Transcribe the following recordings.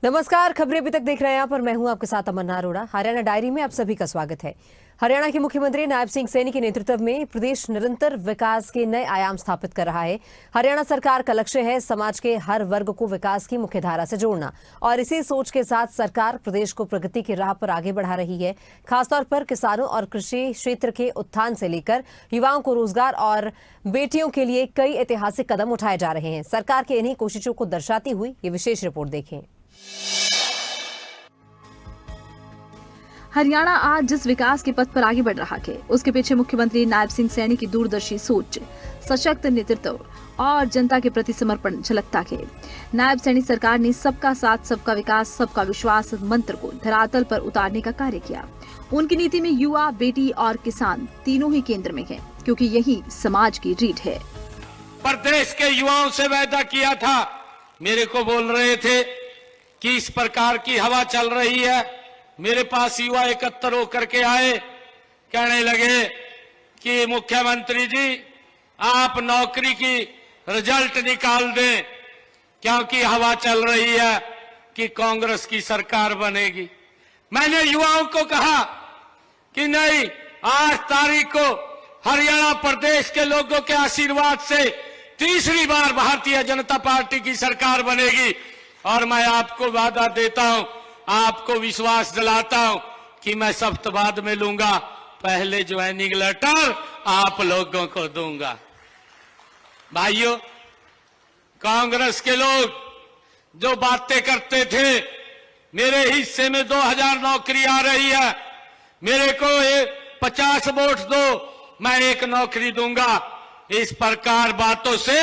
नमस्कार, खबरें अभी तक देख रहे हैं आप और मैं हूं आपके साथ तमन्ना अरोड़ा। हरियाणा डायरी में आप सभी का स्वागत है। हरियाणा के मुख्यमंत्री नायब सिंह सैनी के नेतृत्व में प्रदेश निरंतर विकास के नए आयाम स्थापित कर रहा है। हरियाणा सरकार का लक्ष्य है समाज के हर वर्ग को विकास की मुख्यधारा से जोड़ना और इसी सोच के साथ सरकार प्रदेश को प्रगति की राह पर आगे बढ़ा रही है। खासतौर पर किसानों और कृषि क्षेत्र के उत्थान से लेकर युवाओं को रोजगार और बेटियों के लिए कई ऐतिहासिक कदम उठाए जा रहे हैं। सरकार की इन्हीं कोशिशों को दर्शाती हुई ये विशेष रिपोर्ट देखें। हरियाणा आज जिस विकास के पथ पर आगे बढ़ रहा है, उसके पीछे मुख्यमंत्री नायब सिंह सैनी की दूरदर्शी सोच, सशक्त नेतृत्व और जनता के प्रति समर्पण झलकता है। नायब सैनी सरकार ने सबका साथ, सबका विकास, सबका विश्वास मंत्र को धरातल पर उतारने का कार्य किया। उनकी नीति में युवा, बेटी और किसान तीनों ही केंद्र में हैं, क्योंकि यही समाज की रीढ़ है। प्रदेश के युवाओं से वादा किया था, मेरे को बोल रहे थे कि इस प्रकार की हवा चल रही है। मेरे पास युवा एकत्र होकर के आए, कहने लगे कि मुख्यमंत्री जी आप नौकरी की रिजल्ट निकाल दें, क्योंकि हवा चल रही है कि कांग्रेस की सरकार बनेगी। मैंने युवाओं को कहा कि नहीं, 8 तारीख को हरियाणा प्रदेश के लोगों के आशीर्वाद से तीसरी बार भारतीय जनता पार्टी की सरकार बनेगी और मैं आपको वादा देता हूं, आपको विश्वास दिलाता हूं कि मैं सख्त बाद में लूंगा, पहले ज्वाइनिंग लेटर आप लोगों को दूंगा। भाइयों, कांग्रेस के लोग जो बातें करते थे, मेरे हिस्से में 2000 नौकरी आ रही है, मेरे को 50 वोट दो, मैं 1 नौकरी दूंगा, इस प्रकार बातों से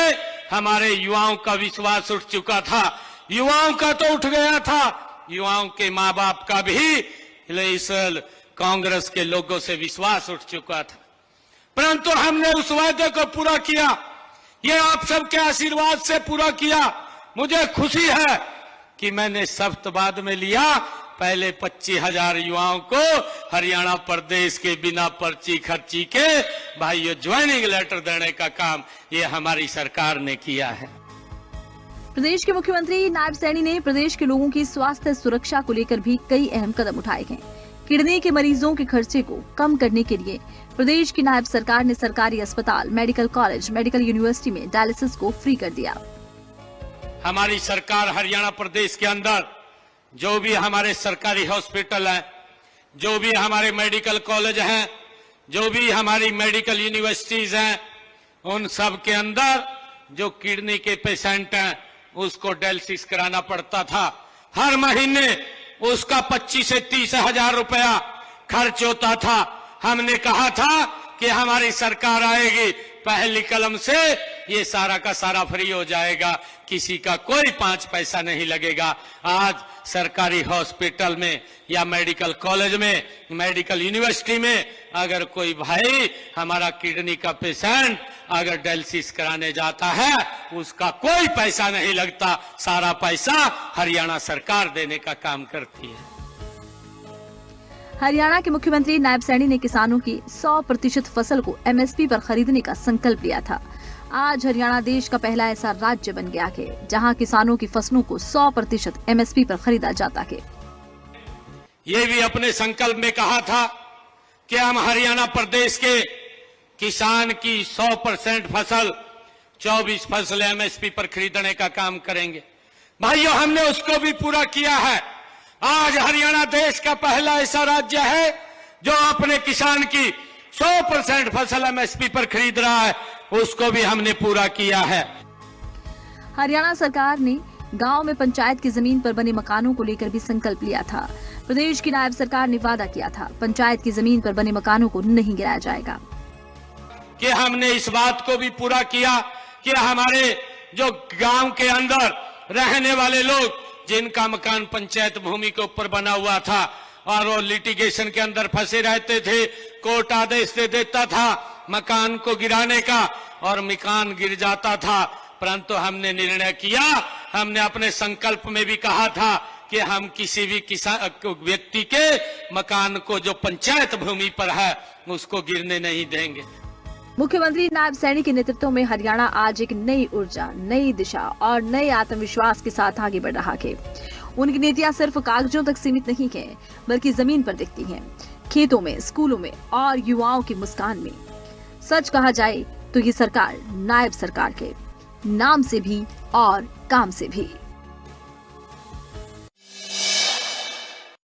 हमारे युवाओं का विश्वास उठ चुका था। युवाओं का तो उठ गया था, युवाओं के माँ बाप का भी इस कांग्रेस के लोगों से विश्वास उठ चुका था। परंतु हमने उस वादे को पूरा किया, ये आप सबके आशीर्वाद से पूरा किया। मुझे खुशी है कि मैंने सख्त बाद में लिया, पहले 25,000 युवाओं को हरियाणा प्रदेश के बिना पर्ची खर्ची के भाइयों ज्वाइनिंग लेटर देने का काम ये हमारी सरकार ने किया है। प्रदेश के मुख्यमंत्री नायब सैनी ने प्रदेश के लोगों की स्वास्थ्य सुरक्षा को लेकर भी कई अहम कदम उठाए हैं। किडनी के मरीजों के खर्चे को कम करने के लिए प्रदेश की नायब सरकार ने सरकारी अस्पताल, मेडिकल कॉलेज, मेडिकल यूनिवर्सिटी में डायलिसिस को फ्री कर दिया। हमारी सरकार हरियाणा प्रदेश के अंदर जो भी हमारे सरकारी हॉस्पिटल हैं, जो भी हमारे मेडिकल कॉलेज हैं, जो भी हमारी मेडिकल यूनिवर्सिटीज हैं, उन सब के अंदर जो किडनी के पेशेंट हैं उसको डायलिसिस कराना पड़ता था। हर महीने उसका 25 से 30 हजार रुपया खर्च होता था। हमने कहा था कि हमारी सरकार आएगी, पहली कलम से ये सारा का सारा फ्री हो जाएगा, किसी का कोई 5 पैसा नहीं लगेगा। आज सरकारी हॉस्पिटल में या मेडिकल कॉलेज में, मेडिकल यूनिवर्सिटी में अगर कोई भाई हमारा किडनी का पेशेंट अगर डायलिसिस कराने जाता है, उसका कोई पैसा नहीं लगता, सारा पैसा हरियाणा सरकार देने का काम करती है। हरियाणा के मुख्यमंत्री नायब सैनी ने किसानों की 100% फसल को MSP पर खरीदने का संकल्प लिया था। आज हरियाणा देश का पहला ऐसा राज्य बन गया है जहां किसानों की फसलों को 100% MSP पर खरीदा जाता है। ये भी अपने संकल्प में कहा था कि हम हरियाणा प्रदेश के किसान की 100% फसल 24 फसल MSP पर खरीदने का काम करेंगे। भाइयों, हमने उसको भी पूरा किया है। आज हरियाणा देश का पहला ऐसा राज्य है जो अपने किसान की 100% फसल MSP पर खरीद रहा है, उसको भी हमने पूरा किया है। हरियाणा सरकार ने गांव में पंचायत की जमीन पर बने मकानों को लेकर भी संकल्प लिया था। प्रदेश की नायब सरकार ने वादा किया था, पंचायत की जमीन पर बने मकानों को नहीं गिराया जाएगा। कि हमने इस बात को भी पूरा किया कि हमारे जो गांव के अंदर रहने वाले लोग जिनका मकान पंचायत भूमि के ऊपर बना हुआ था और वो लिटिगेशन के अंदर फंसे रहते थे, कोर्ट आदेश दे देता था मकान को गिराने का और मकान गिर जाता था, परंतु हमने निर्णय किया, हमने अपने संकल्प में भी कहा था कि हम किसी भी किसान व्यक्ति के मकान को जो पंचायत भूमि पर है उसको गिरने नहीं देंगे। मुख्यमंत्री नायब सैनी के नेतृत्व में हरियाणा आज एक नई ऊर्जा, नई दिशा और नए आत्मविश्वास के साथ आगे बढ़ रहा है। उनकी नीतियां सिर्फ कागजों तक सीमित नहीं है, बल्कि जमीन पर दिखती हैं, खेतों में, स्कूलों में और युवाओं की मुस्कान में। सच कहा जाए तो ये सरकार नायब सरकार के नाम से भी और काम से भी।